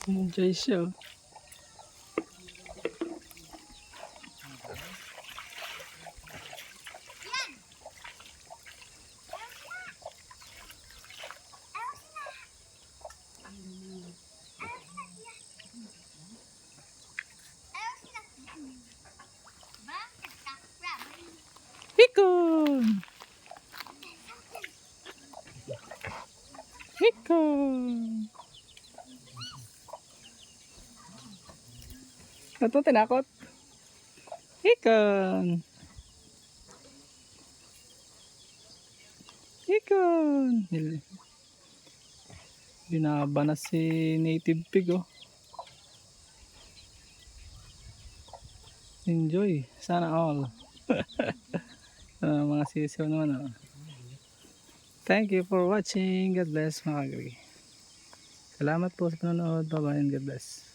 Enjoy siya. Oh. Hikon! Hikon! Ito tinakot. Hikon! Hikon! Binaba na si native pig oh. Enjoy. Sana all. Mga sisiw naman oh. Thank you for watching. God bless mga kagri. Salamat po sa panonood. Bye bye and God bless.